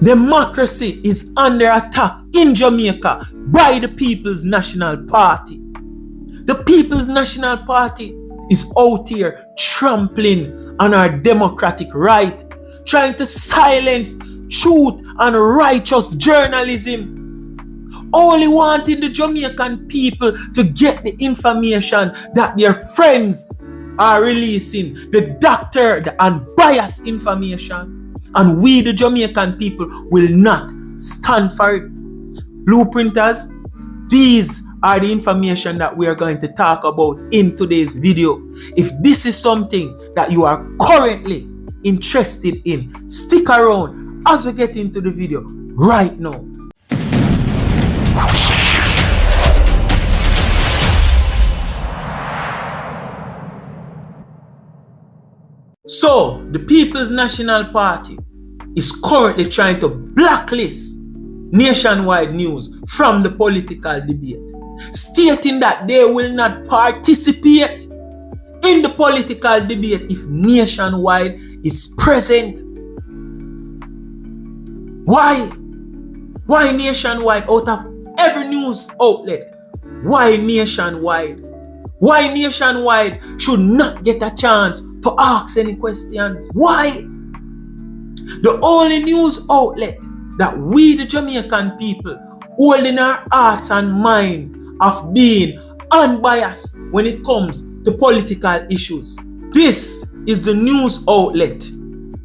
Democracy is under attack in Jamaica by the People's National Party. The People's National Party is out here trampling on our democratic right, trying to silence truth and righteous journalism. Only wanting the Jamaican people to get the information that their friends are releasing, the doctored and unbiased information. And we, the Jamaican people, will not stand for it. Blueprinters, these are the information that we are going to talk about in today's video. If this is something that you are currently interested in, stick around as we get into the video right now. So, the People's National Party is currently trying to blacklist nationwide news from the political debate, stating that they will not participate in the political debate if nationwide is present. Why? Why nationwide out of every news outlet? Why nationwide? Why nationwide should not get a chance to ask any questions? Why? The only news outlet that we, the Jamaican people, hold in our hearts and mind of being unbiased when it comes to political issues. This is the news outlet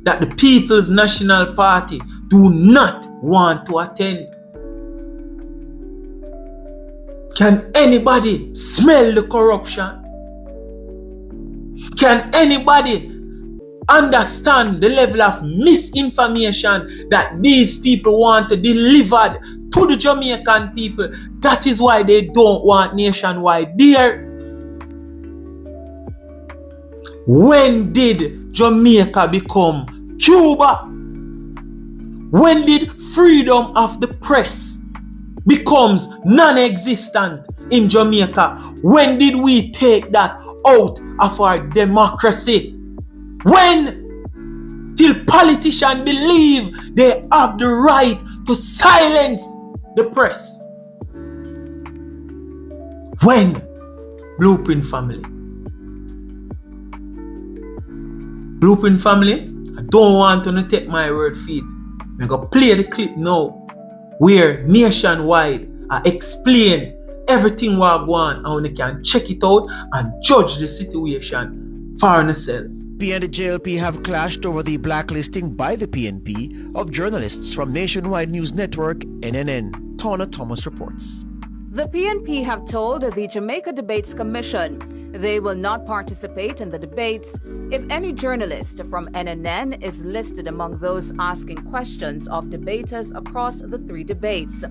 that the People's National Party do not want to attend. Can anybody smell the corruption? Can anybody understand the level of misinformation that these people want to deliver to the Jamaican people? That is why they don't want nationwide there. When did Jamaica become Cuba? When did freedom of the press becomes non-existent in Jamaica? When did we take that out of our democracy? When? Till politicians believe they have the right to silence the press. When? Blueprint family. Blueprint family, I don't want to take my word for it. I'm going to play the clip now where nationwide I explain everything what go on and you can check it out and judge the situation for yourself. PNP and the JLP have clashed over the blacklisting by the PNP of journalists from Nationwide News Network, NNN. Tawna Thomas reports. The PNP have told the Jamaica Debates Commission they will not participate in the debates if any journalist from NNN is listed among those asking questions of debaters across the three debates.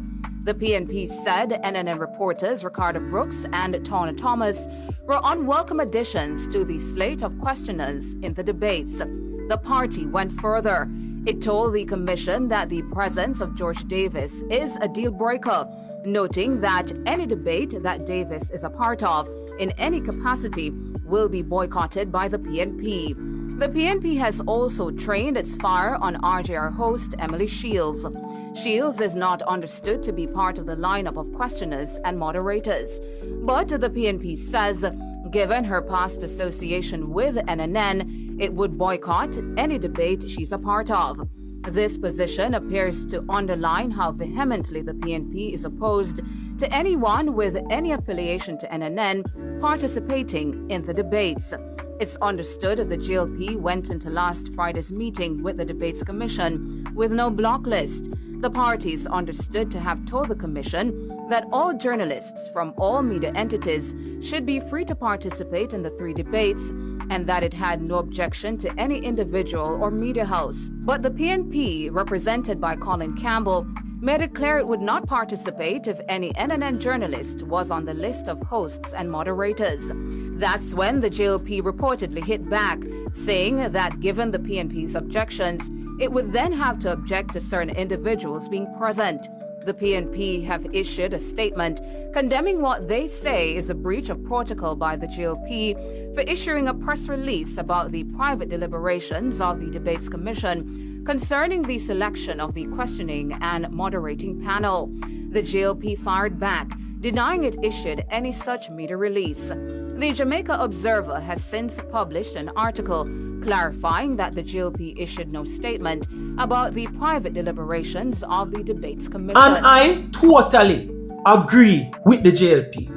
The PNP said NNN reporters Ricardo Brooks and Tawna Thomas were unwelcome additions to the slate of questioners in the debates. The party went further. It told the commission that the presence of George Davis is a deal breaker, noting that any debate that Davis is a part of in any capacity will be boycotted by the PNP. The PNP has also trained its fire on RJR host Emily Shields. Shields is not understood to be part of the lineup of questioners and moderators, but the PNP says, given her past association with NNN, it would boycott any debate she's a part of. This position appears to underline how vehemently the PNP is opposed to anyone with any affiliation to NNN participating in the debates. It's understood the GLP went into last Friday's meeting with the Debates Commission with no block list. The parties understood to have told the Commission that all journalists from all media entities should be free to participate in the three debates and that it had no objection to any individual or media house. But the PNP, represented by Colin Campbell, made it clear it would not participate if any NNN journalist was on the list of hosts and moderators. That's when the JLP reportedly hit back, saying that given the PNP's objections, it would then have to object to certain individuals being present. The PNP have issued a statement condemning what they say is a breach of protocol by the GLP for issuing a press release about the private deliberations of the Debates Commission, concerning the selection of the questioning and moderating panel. The GOP fired back, denying it issued any such media release. The Jamaica Observer has since published an article clarifying that the GOP issued no statement about the private deliberations of the Debates Commission. And I totally agree with the JLP.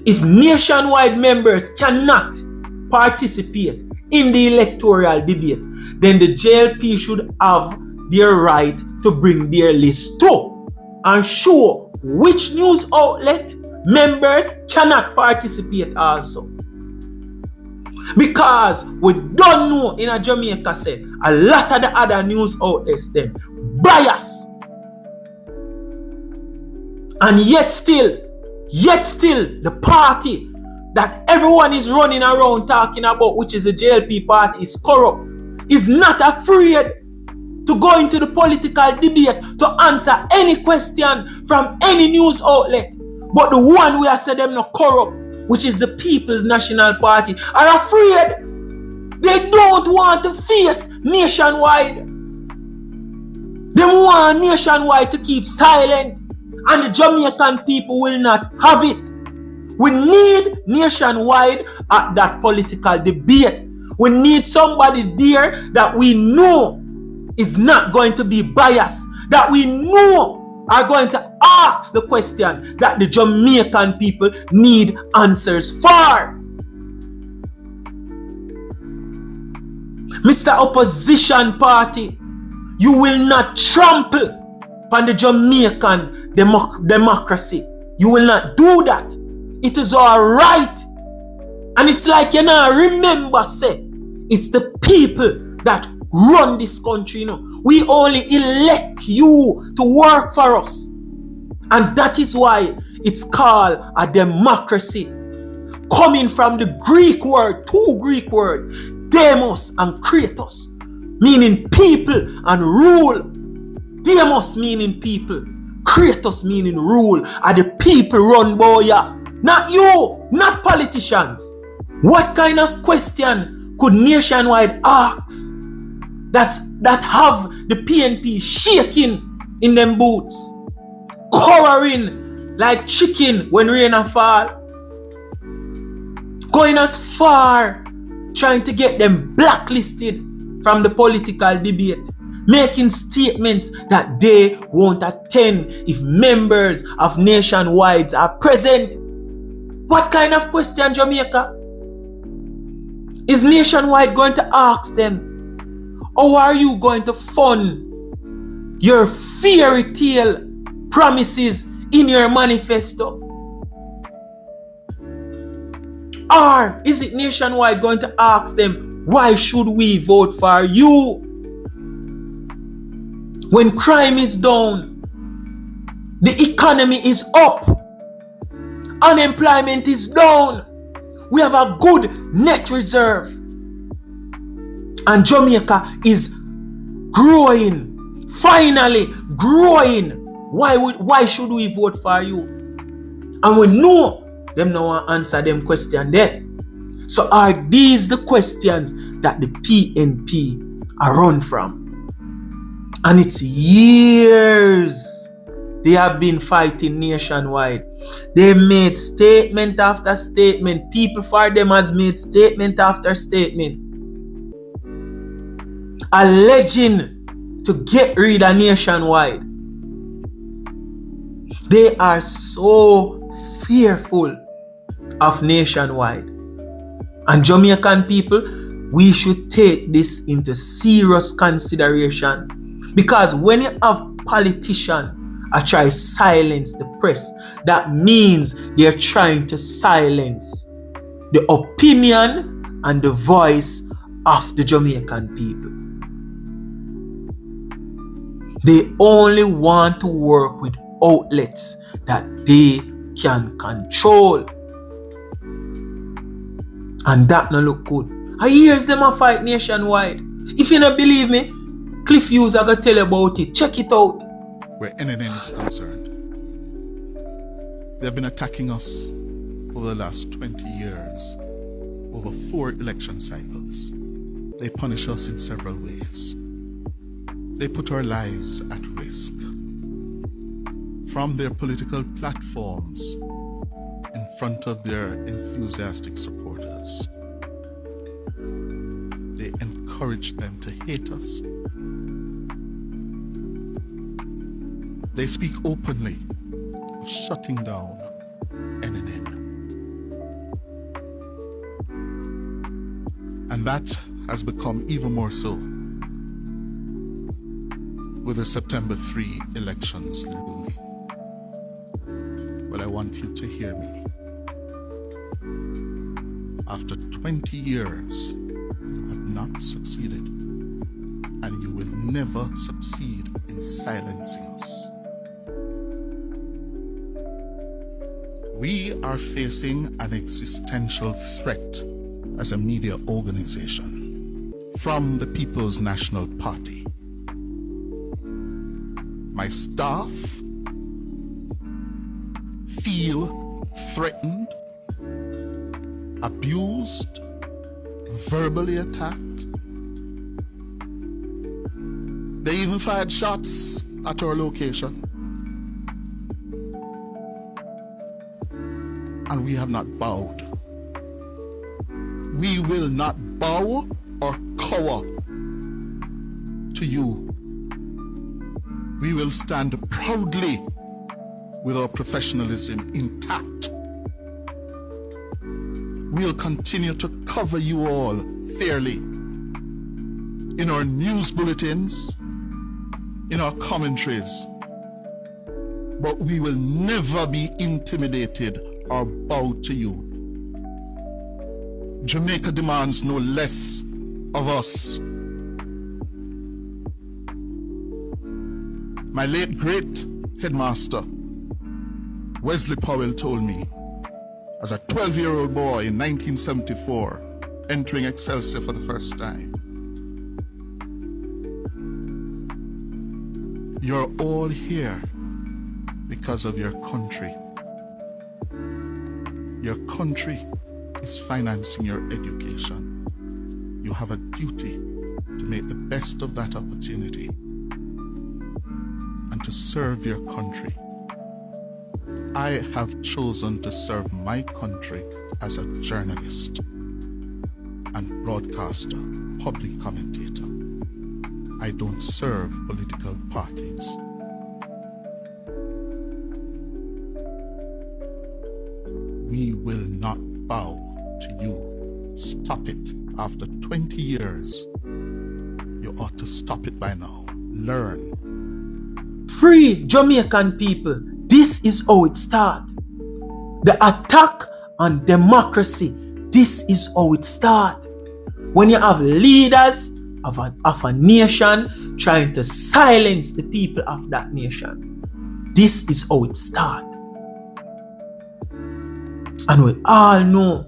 If nationwide members cannot participate in the electoral debate, then the JLP should have their right to bring their list too and show which news outlet members cannot participate also. Because we don't know in a Jamaica say a lot of the other news outlets them bias. And yet still the party that everyone is running around talking about, which is the JLP party, is corrupt, is not afraid to go into the political debate to answer any question from any news outlet. But the one we are saying them not corrupt, which is the People's National Party, are afraid. They don't want to face nationwide. They want nationwide to keep silent, and the Jamaican people will not have it. We need nationwide at that political debate. We need somebody there that we know is not going to be biased, that we know are going to ask the question that the Jamaican people need answers for. Mr. Opposition Party, you will not trample on the Jamaican democracy. You will not do that. It is our right. And it's like, you know, remember, say, it's the people that run this country, you know. We only elect you to work for us. And that is why it's called a democracy. Coming from the Greek word, two Greek words, demos and kratos, meaning people and rule. Demos meaning people, kratos meaning rule. Are the people run boy? Not you, not politicians. What kind of question could nationwide ask that have the PNP shaking in them boots, cowering like chicken when rain and fall, going as far trying to get them blacklisted from the political debate, making statements that they won't attend if members of nationwides are present? What kind of question, Jamaica? Is nationwide going to ask them? How are you going to fund your fairy tale promises in your manifesto? Or is it nationwide going to ask them, why should we vote for you? When crime is down, the economy is up, unemployment is down, we have a good net reserve, and Jamaica is growing, finally growing. Why should we vote for you? And we know them no one answer them question there. So are these the questions that the PNP are run from? And it's years they have been fighting nationwide. They made statement after statement. People for them has made statement after statement, alleging to get rid of nationwide. They are so fearful of nationwide. And Jamaican people, we should take this into serious consideration. Because when you have politicians try to silence the press, that means they're trying to silence the opinion and the voice of the Jamaican people. They only want to work with outlets that they can control. And that no look good. I hears them a fight nationwide. If you don't believe me, Cliff Hughes are gonna tell you about it. Check it out. Where NNN is concerned, they have been attacking us over the last 20 years, over 4 election cycles. They punish us in several ways. They put our lives at risk. From their political platforms in front of their enthusiastic supporters. They encourage them to hate us. They speak openly of shutting down NNN. And that has become even more so with the September 3 elections looming. But I want you to hear me. After 20 years, you have not succeeded, and you will never succeed in silencing us. We are facing an existential threat as a media organization from the People's National Party. My staff feel threatened, abused, verbally attacked. They even fired shots at our location. And we have not bowed. We will not bow or cower to you. We will stand proudly with our professionalism intact. We'll continue to cover you all fairly in our news bulletins, in our commentaries, but we will never be intimidated or bow to you. Jamaica demands no less of us. My late great headmaster, Wesley Powell, told me, as a 12-year-old boy in 1974, entering Excelsior for the first time, you're all here because of your country. Your country is financing your education. You have a duty to make the best of that opportunity and to serve your country. I have chosen to serve my country as a journalist and broadcaster, public commentator. I don't serve political parties. We will not bow to you. Stop it. After 20 years, you ought to stop it by now. Learn. Free Jamaican people. This is how it starts. The attack on democracy. This is how it starts. When you have leaders of a nation trying to silence the people of that nation. This is how it starts. And we all know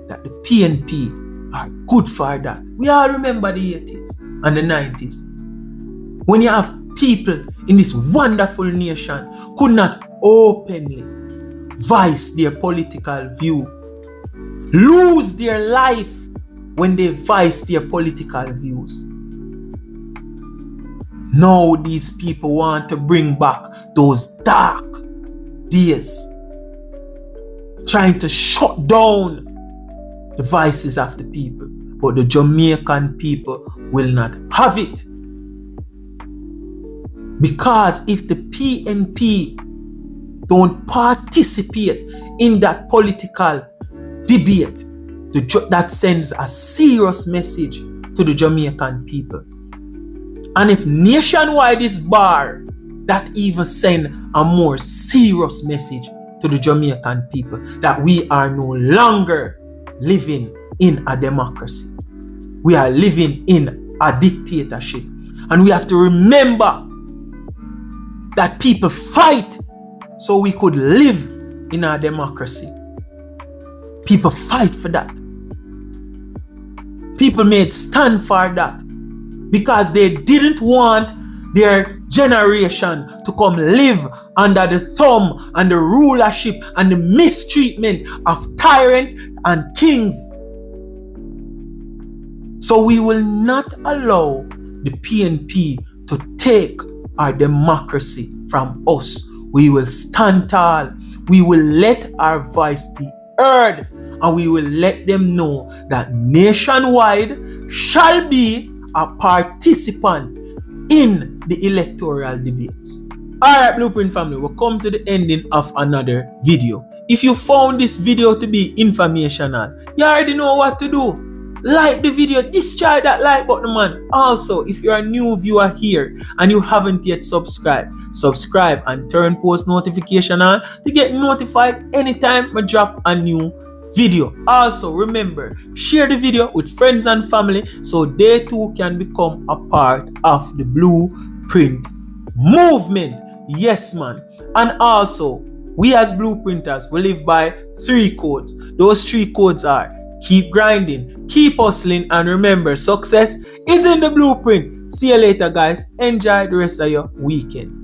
that the PNP are good for that. We all remember the 80s and the 90s. When you have people in this wonderful nation could not openly voice their political view, lose their life when they voice their political views. Now these people want to bring back those dark days, trying to shut down the voices of the people. But the Jamaican people will not have it. Because if the PNP don't participate in that political debate, that sends a serious message to the Jamaican people. And if nationwide is barred, that even send a more serious message to the Jamaican people that we are no longer living in a democracy. We are living in a dictatorship. And we have to remember that people fight so we could live in a democracy. People fight for that. People made stand for that because they didn't want their generation to come live under the thumb and the rulership and the mistreatment of tyrants and kings. So we will not allow the PNP to take our democracy from us. We will stand tall. We will let our voice be heard. And we will let them know that Nationwide shall be a participant in the electoral debates. Alright, Blueprint family, we'll come to the ending of another video. If you found this video to be informational, you already know what to do. Like the video, destroy that like button, man. Also, if you're a new viewer here and you haven't yet subscribed, subscribe and turn post notification on to get notified anytime I drop a new video. Also, remember, share the video with friends and family so they too can become a part of the Blueprint movement. Yes, man. And also, we as Blueprinters, we live by 3 codes. Those 3 codes are: keep grinding, keep hustling, and remember, success is in the blueprint. See you later, guys. Enjoy the rest of your weekend.